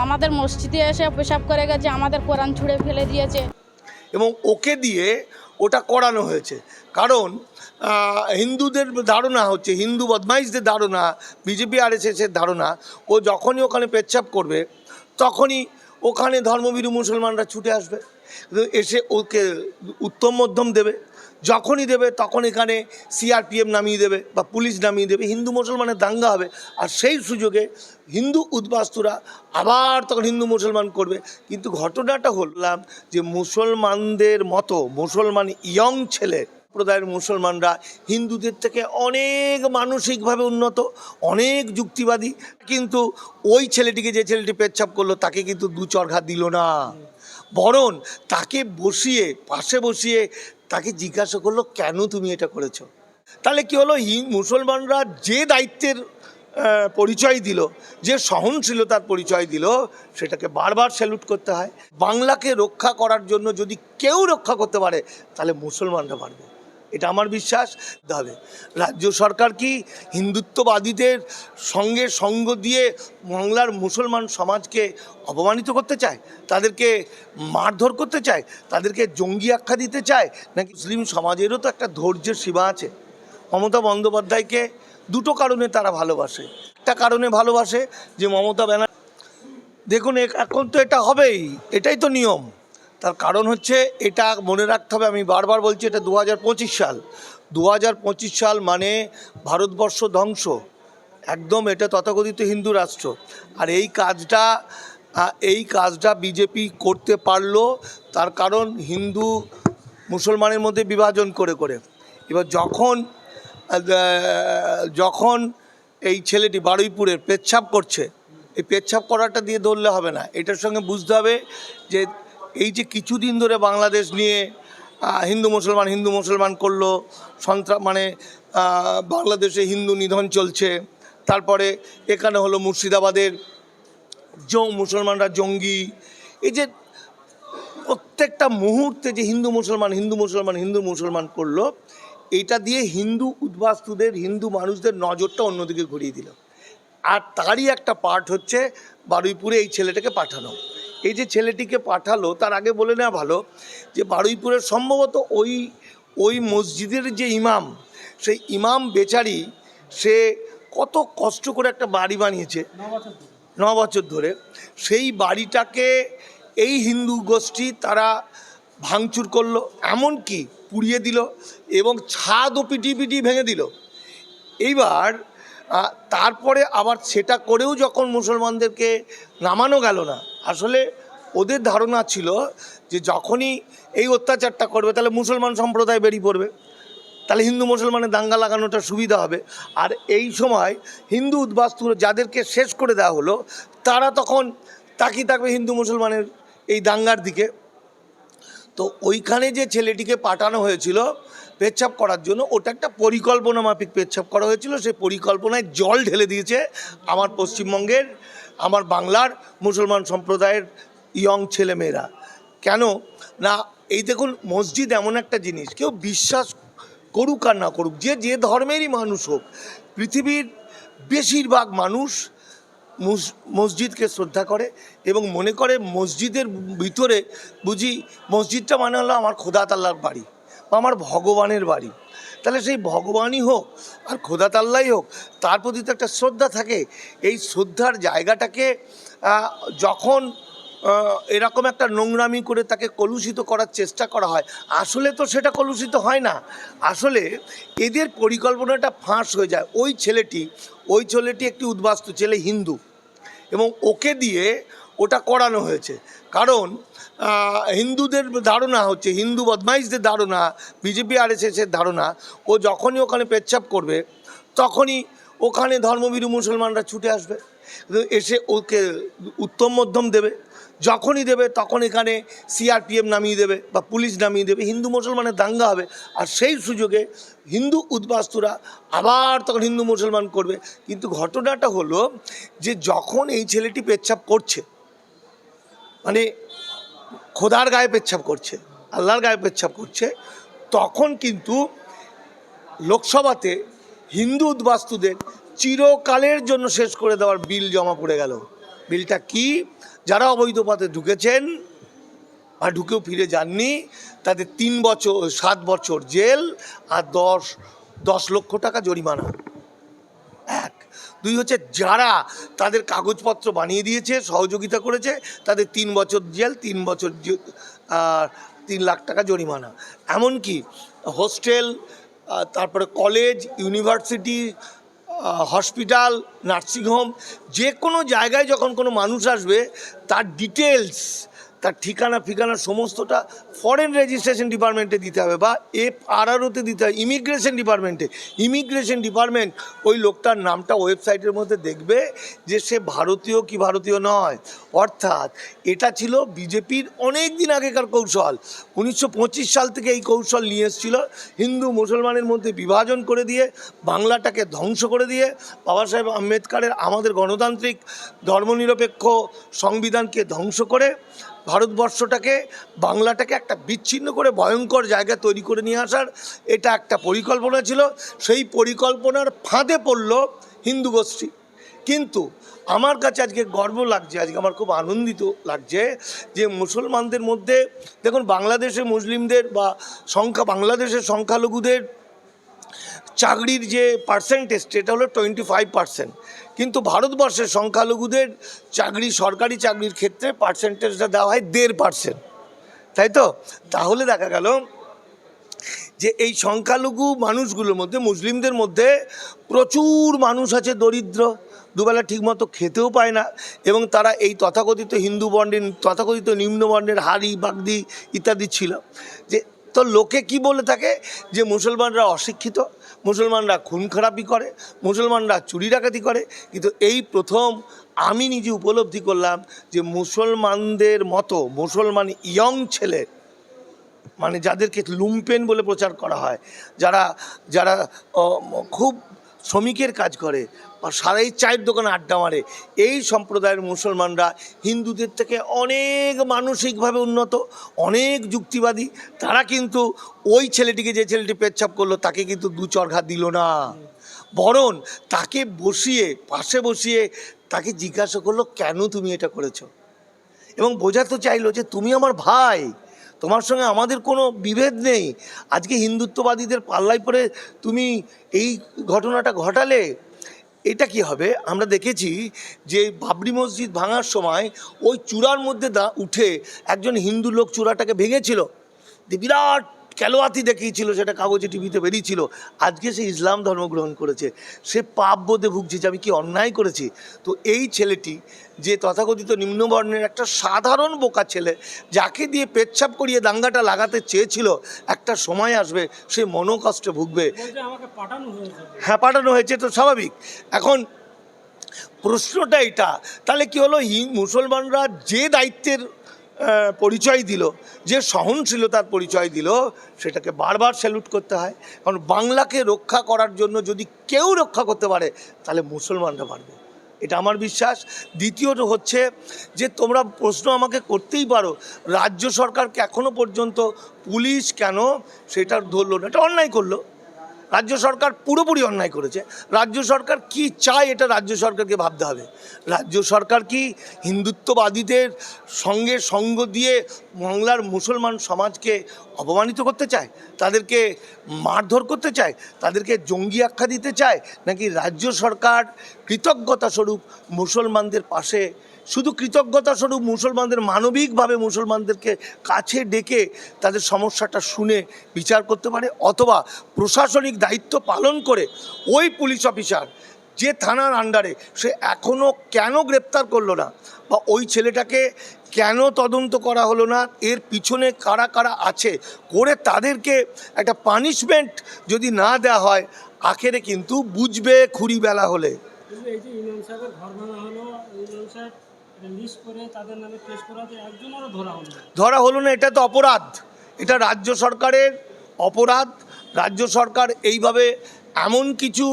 আমাদের মসজিদে এসে পেশাব করে গেছে, আমাদের কোরআন ছুঁড়ে ফেলে দিয়েছে এবং ওকে দিয়ে ওটা করানো হয়েছে। কারণ হিন্দুদের ধারণা হচ্ছে, হিন্দু বদমাইশদের ধারণা, বিজেপি আরএসএসের ধারণা, ও যখনই ওখানে পেচ্ছাপ করবে তখনই ওখানে ধর্মভীরু মুসলমানরা ছুটে আসবে, এসে ওকে উত্তম মধ্যম দেবে। যখনই দেবে তখন এখানে সিআরপিএফ নামিয়ে দেবে বা পুলিশ নামিয়ে দেবে, হিন্দু মুসলমানের দাঙ্গা হবে। আর সেই সুযোগে হিন্দু উদ্বাস্তুরা আবার তখন হিন্দু মুসলমান করবে। কিন্তু ঘটনাটা হলাম যে মুসলমানদের মতো মুসলমান ইয়ং ছেলে সম্প্রদায়ের মুসলমানরা হিন্দুদের থেকে অনেক মানসিকভাবে উন্নত, অনেক যুক্তিবাদী। কিন্তু ওই ছেলেটিকে, যে ছেলেটি পেচ্ছাপ করলো, তাকে কিন্তু দু চরঘা দিল না, বরং তাকে বসিয়ে পাশে বসিয়ে তাকে জিজ্ঞাসা করলো, কেন তুমি এটা করেছো? তাহলে কি হলো, মুসলমানরা যে দায়িত্বের পরিচয় দিল, যে সহনশীলতার পরিচয় দিল, সেটাকে বারবার স্যালুট করতে হয়। বাংলাকে রক্ষা করার জন্য যদি কেউ রক্ষা করতে পারে তাহলে মুসলমানরা পারবে, এটা আমার বিশ্বাস। হবে রাজ্য সরকার কি হিন্দুত্ববাদীদের সঙ্গে সঙ্গ দিয়ে বাংলার মুসলমান সমাজকে অপমানিত করতে চায়, তাদেরকে মারধর করতে চায়, তাদেরকে জঙ্গি আখ্যা দিতে চায়? নাকি মুসলিম সমাজেরও তো একটা ধৈর্যের সীমা আছে। মমতা বন্দ্যোপাধ্যায়কে দুটো কারণে তারা ভালোবাসে। একটা কারণে ভালোবাসে যে মমতা ব্যানার্জি, দেখুন এখন তো এটা হবেই, এটাই তো নিয়ম। তার কারণ হচ্ছে, এটা মনে রাখতে হবে, আমি বারবার বলছি, এটা 2025 সাল। 2025 সাল মানে ভারতবর্ষ ধ্বংস একদম, এটা তথাকথিত হিন্দু রাষ্ট্র। আর এই কাজটা বিজেপি করতে পারলো, তার কারণ হিন্দু মুসলমানের মধ্যে বিভাজন করে করে। এবার যখন এই ছেলেটি বারুইপুরের পেচ্ছাপ করছে, এই পেচ্ছাপ করাটা দিয়ে ধরলে হবে না, এটার সঙ্গে বুঝতে হবে যে এই যে কিছুদিন ধরে বাংলাদেশ নিয়ে হিন্দু মুসলমান করলো, মানে বাংলাদেশে হিন্দু নিধন চলছে, তারপরে এখানে হলো মুর্শিদাবাদের মুসলমানরা জঙ্গি, এই যে প্রত্যেকটা মুহূর্তে যে হিন্দু মুসলমান করলো, এইটা দিয়ে হিন্দু উদ্বাস্তুদের, হিন্দু মানুষদের নজরটা অন্যদিকে ঘুরিয়ে দিল। আর তারই একটা পার্ট হচ্ছে বারুইপুরে এই ছেলেটাকে পাঠানো। এই যে ছেলেটিকে পাঠালো, তার আগে বলে নেওয়া ভালো যে বারুইপুরের সম্ভবত ওই মসজিদের যে ইমাম, সেই ইমাম বেচারি, সে কত কষ্ট করে একটা বাড়ি বানিয়েছে 9 বছর ধরে, সেই বাড়িটাকে এই হিন্দু গোষ্ঠী তারা ভাঙচুর করলো, এমনকি পুড়িয়ে দিল এবং ছাদও পিটিয়ে ভেঙে দিল। এইবার তারপরে আবার সেটা করেও যখন মুসলমানদেরকে নামানো গেল না, আসলে ওদের ধারণা ছিল যে যখনই এই অত্যাচারটা করবে তাহলে মুসলমান সম্প্রদায় বেরিয়ে পড়বে, তাহলে হিন্দু মুসলমানের দাঙ্গা লাগানোটা সুবিধা হবে। আর এই সময় হিন্দু উদ্বাস্তু যাদেরকে শেষ করে দেওয়া হলো, তারা তখন তাকিয়ে থাকবে হিন্দু মুসলমানের এই দাঙ্গার দিকে। তো ওইখানে যে ছেলেটিকে পাঠানো হয়েছিল পেচ্ছাপ করার জন্য, ওটা একটা পরিকল্পনা মাফিক পেচ্ছাপ করা হয়েছিল। সেই পরিকল্পনায় জল ঢেলে দিয়েছে আমার পশ্চিমবঙ্গের, আমার বাংলার মুসলমান সম্প্রদায়ের ইয়ং ছেলেমেয়েরা। কেন না, এই দেখুন, মসজিদ এমন একটা জিনিস, কেউ বিশ্বাস করুক আর না করুক, যে ধর্মেরই মানুষ হোক, পৃথিবীর বেশিরভাগ মানুষ মসজিদকে শ্রদ্ধা করে এবং মনে করে মসজিদের ভিতরে বুঝি মসজিদটা মানে হলো আমার খোদা তাল্লার বাড়ি বা আমার ভগবানের বাড়ি। তাহলে সেই ভগবানই হোক আর খোদা তাল্লাই হোক, তার প্রতি তো একটা শ্রদ্ধা থাকে। এই শ্রদ্ধার জায়গাটাকে যখন এরকম একটা নোংরামি করে তাকে কলুষিত করার চেষ্টা করা হয়, আসলে তো সেটা কলুষিত হয় না, আসলে এদের পরিকল্পনাটা ফাঁস হয়ে যায়। ওই ছেলেটি একটি উদ্বাস্তু ছেলে, হিন্দু, এবং ওকে দিয়ে ওটা করানো হয়েছে। কারণ হিন্দুদের ধারণা হচ্ছে, হিন্দু বদমাইশদের ধারণা, বিজেপি আরএসএসের ধারণা, ও যখনই ওখানে পেচ্ছাপ করবে তখনই ওখানে ধর্মভীরু মুসলমানরা ছুটে আসবে, এসে ওকে উত্তম মধ্যম দেবে। যখনই দেবে তখন এখানে সিআরপিএফ নামিয়ে দেবে বা পুলিশ নামিয়ে দেবে, হিন্দু মুসলমানের দাঙ্গা হবে। আর সেই সুযোগে হিন্দু উদ্বাস্তুরা আবার তখন হিন্দু মুসলমান করবে। কিন্তু ঘটনাটা হলো যে যখন এই ছেলেটি পেচ্ছাপ করছে, মানে খোদার গায়ে পেচ্ছাপ করছে, আল্লাহর গায়ে পেচ্ছাপ করছে, তখন কিন্তু লোকসভাতে হিন্দু উদ্বাস্তুদের চিরকালের জন্য শেষ করে দেওয়ার বিল জমা পড়ে গেল। বিলটা কি? যারা অবৈধ পথে ঢুকেছেন আর ঢুকেও ফিরে যাননি তাদের 7 বছর জেল আর 10 লক্ষ টাকা জরিমানা। এক। দুই হচ্ছে যারা তাদের কাগজপত্র বানিয়ে দিয়েছে, সহযোগিতা করেছে, তাদের 3 বছর জেল, 3 বছর 3 লাখ টাকা জরিমানা। এমনকি হোস্টেল, তারপরে কলেজ, ইউনিভার্সিটি, হসপিটাল, নার্সিংহোম, যে কোনো জায়গায় যখন কোনো মানুষ আসবে তার ডিটেলস, তার ঠিকানা সমস্তটা ফরেন রেজিস্ট্রেশন ডিপার্টমেন্টে দিতে হবে বা FRROতে দিতে হবে, ইমিগ্রেশন ডিপার্টমেন্ট ওই লোকটার নামটা ওয়েবসাইটের মধ্যে দেখবে যে সে ভারতীয় কি ভারতীয় নয়। অর্থাৎ এটা ছিল বিজেপির অনেক দিন আগেকার কৌশল। 1925 সাল থেকে এই কৌশল নিয়ে এসেছিল, হিন্দু মুসলমানের মধ্যে বিভাজন করে দিয়ে, বাংলাটাকে ধ্বংস করে দিয়ে, বাবা সাহেব আম্বেদকরের আমাদের গণতান্ত্রিক ধর্মনিরপেক্ষ সংবিধানকে ধ্বংস করে ভারতবর্ষটাকে, বাংলাটাকে একটা বিচ্ছিন্ন করে ভয়ঙ্কর জায়গা তৈরি করে নিয়ে আসার এটা একটা পরিকল্পনা ছিল। সেই পরিকল্পনার ফাঁদে পড়ল হিন্দু গোষ্ঠী। কিন্তু আমার কাছে আজকে গর্ব লাগছে, আজকে আমার খুব আনন্দিত লাগছে যে মুসলমানদের মধ্যে দেখুন, বাংলাদেশে মুসলিমদের বা বাংলাদেশের সংখ্যালঘুদের চাকরির যে পার্সেন্টেজ সেটা হলো 25%, কিন্তু ভারতবর্ষের সংখ্যালঘুদের সরকারি চাকরির ক্ষেত্রে পার্সেন্টেজটা দেওয়া হয় 1.5%, তাই তো? তাহলে দেখা গেল যে এই সংখ্যালঘু মানুষগুলোর মধ্যে, মুসলিমদের মধ্যে প্রচুর মানুষ আছে দরিদ্র, দুবেলা ঠিকমতো খেতেও পায় না, এবং তারা এই তথাকথিত হিন্দু বর্ণের, তথাকথিত নিম্নবর্ণের হাড়ি বাগদি ইত্যাদি ছিল। যে তো লোকে কি বলে থাকে যে মুসলমানরা অশিক্ষিত, মুসলমানরা খুন খারাপি করে, মুসলমানরা চুরি ডাকাতি করে। কিন্তু এই প্রথম আমি নিজে উপলব্ধি করলাম যে মুসলমানদের মতো মুসলমান ইয়ং ছেলে, মানে যাদেরকে লুম্পেন বলে প্রচার করা হয়, যারা যারা খুব শ্রমিকের কাজ করে বা সারাই চায়ের দোকানে আড্ডা মারে, এই সম্প্রদায়ের মুসলমানরা হিন্দুদের থেকে অনেক মানসিকভাবে উন্নত, অনেক যুক্তিবাদী। তারা কিন্তু ওই ছেলেটিকে, যে ছেলেটি পেচ্ছাপ করলো, তাকে কিন্তু 2 চড়ঘা দিল না, বরং তাকে পাশে বসিয়ে তাকে জিজ্ঞাসা করলো, কেন তুমি এটা করেছো? এবং বোঝাতে চাইলো যে তুমি আমার ভাই, তোমার সঙ্গে আমাদের কোনো বিভেদ নেই। আজকে হিন্দুত্ববাদীদের পাল্লায় পড়ে তুমি এই ঘটনাটা ঘটালে, এটা কি হবে? আমরা দেখেছি যে বাবরি মসজিদ ভাঙার সময় ওই চূড়ার মধ্যে উঠে একজন হিন্দু লোক চূড়াটাকে ভেঙেছিল, বিরাট কেলোয়াতি দেখিয়েছিল, সেটা কাগজে টিভিতে বেরিয়েছিল। আজকে সে ইসলাম ধর্ম গ্রহণ করেছে, সে পাপ বোধে ভুগছে যে আমি কি অন্যায় করেছি। তো এই ছেলেটি, যে তথাকথিত নিম্নবর্ণের একটা সাধারণ বোকা ছেলে, যাকে দিয়ে পেচ্ছাপ করিয়ে দাঙ্গাটা লাগাতে চেয়েছিল, একটা সময় আসবে সে মনোকষ্টে ভুগবে। হ্যাঁ, পাঠানো হয়েছে, তো স্বাভাবিক। এখন প্রশ্নটা এটা, তাহলে কি হলো, মুসলমানরা যে দায়িত্বের পরিচয় দিল, যে সহনশীলতার পরিচয় দিল, সেটাকে বারবার স্যালুট করতে হয়। কারণ বাংলাকে রক্ষা করার জন্য যদি কেউ রক্ষা করতে পারে তাহলে মুসলমানরা পারবে, এটা আমার বিশ্বাস। দ্বিতীয়ত হচ্ছে যে তোমরা প্রশ্ন আমাকে করতেই পারো, রাজ্য সরকারকে এখনও পর্যন্ত পুলিশ কেন সেটা ধরলো না? এটা অন্যায় করলো, রাজ্য সরকার পুরোপুরি অন্যায় করেছে। রাজ্য সরকার কি চায় এটা রাজ্য সরকারকে ভাবতে হবে। রাজ্য সরকার কি হিন্দুত্ববাদীদের সঙ্গে সঙ্গ দিয়ে বাংলার মুসলমান সমাজকে অপমানিত করতে চায়, তাদেরকে মারধর করতে চায়, তাদেরকে জঙ্গি আখ্যা দিতে চায়, নাকি রাজ্য সরকার কৃতজ্ঞতা স্বরূপ মুসলমানদের পাশে, শুধু কৃতজ্ঞতা স্বরূপ মুসলমানদের, মানবিকভাবে মুসলমানদেরকে কাছে ডেকে তাদের সমস্যাটা শুনে বিচার করতে পারে? অথবা প্রশাসনিক দায়িত্ব পালন করে ওই পুলিশ অফিসার যে থানার আন্ডারে, সে এখনও কেন গ্রেপ্তার করলো না, বা ওই ছেলেটাকে কেন তদন্ত করা হলো না, এর পিছনে কারা কারা আছে, করে তাদেরকে একটা পানিশমেন্ট যদি না দেওয়া হয়, আখেরে কিন্তু বুঝবে খুরি বেলা হলে। এই যে ইমাম সাহেবের ঘর ভাঙা হলো, ইমাম সাহেব লিস্ট করে তাদের নামে কেস করাতে একজনেরও ধরা হলো না, এটা তো অপরাধ, এটা রাজ্য সরকারের অপরাধ। রাজ্য সরকার এইভাবে এমন কিছু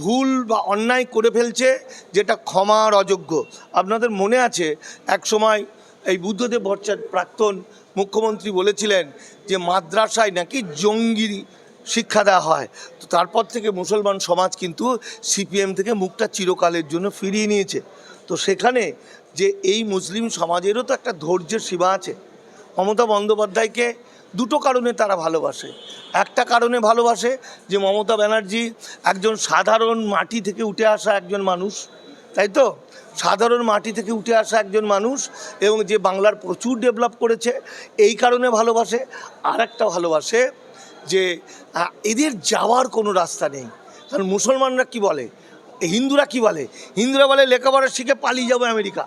ভুল বা অন্যায় করে ফেলছে যেটা ক্ষমার অযোগ্য। আপনাদের মনে আছে এক সময় এই বুদ্ধদেব ভট্টাচার্য প্রাক্তন মুখ্যমন্ত্রী বলেছিলেন যে মাদ্রাসায় নাকি জঙ্গি শিক্ষা দেওয়া হয়। তো তারপর থেকে মুসলমান সমাজ কিন্তু সিপিএম থেকে মুখটা চিরকালের জন্য ফিরিয়ে নিয়েছে। তো সেখানে যে এই মুসলিম সমাজেরও তো একটা ধৈর্যের সীমা আছে। মমতা বন্দ্যোপাধ্যায়কে দুটো কারণে তারা ভালোবাসে। একটা কারণে ভালোবাসে যে মমতা ব্যানার্জি একজন সাধারণ মাটি থেকে উঠে আসা একজন মানুষ, তাই তো, সাধারণ মাটি থেকে উঠে আসা একজন মানুষ, এবং যে বাংলার প্রচুর ডেভেলপ করেছে, এই কারণে ভালোবাসে। আর একটা ভালোবাসে যে এদের যাওয়ার কোনো রাস্তা নেই। কারণ মুসলমানরা কি বলে, হিন্দুরা কি বলে, হিন্দুরা বলে লেখাপড়া শিখে পালিয়ে যাবো আমেরিকা,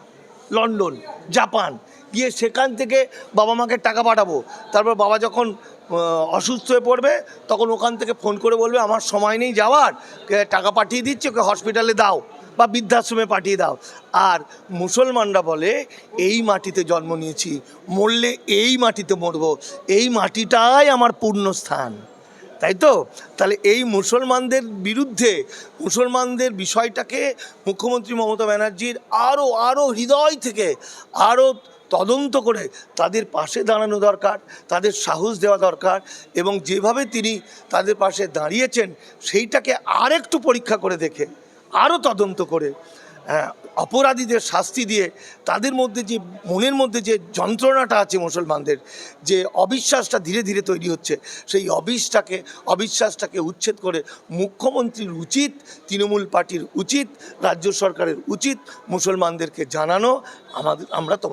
লন্ডন, জাপান, গিয়ে সেখান থেকে বাবা মাকে টাকা পাঠাবো। তারপর বাবা যখন অসুস্থ হয়ে পড়বে তখন ওখান থেকে ফোন করে বলবে আমার সময় নেই যাওয়ার, টাকা পাঠিয়ে দিচ্ছে, ওকে হসপিটালে দাও বা বৃদ্ধাশ্রমে পাঠিয়ে দাও। আর মুসলমানরা বলে এই মাটিতে জন্ম নিয়েছি, মরলে এই মাটিতে মরব, এই মাটিটাই আমার পূর্ণস্থান, তাই তো। তাহলে এই মুসলমানদের বিরুদ্ধে, মুসলমানদের বিষয়টাকে মুখ্যমন্ত্রী মমতা ব্যানার্জির আরও হৃদয় থেকে আরও তদন্ত করে তাদের পাশে দাঁড়ানো দরকার, তাদের সাহস দেওয়া দরকার, এবং যেভাবে তিনি তাদের পাশে দাঁড়িয়েছেন সেইটাকে আরেকটু পরীক্ষা করে দেখে, আরও তদন্ত করে অপরাধীদের শাস্তি দিয়ে, তাদের মধ্যে যে মনের মধ্যে যে যন্ত্রণাটা আছে মুসলমানদের, যে অবিশ্বাসটা ধীরে ধীরে তৈরি হচ্ছে, সেই অবিশ্বাসটাকে উচ্ছেদ করে মুখ্যমন্ত্রীর উচিত, তৃণমূল পার্টির উচিত, রাজ্য সরকারের উচিত মুসলমানদেরকে জানানো আমরা তো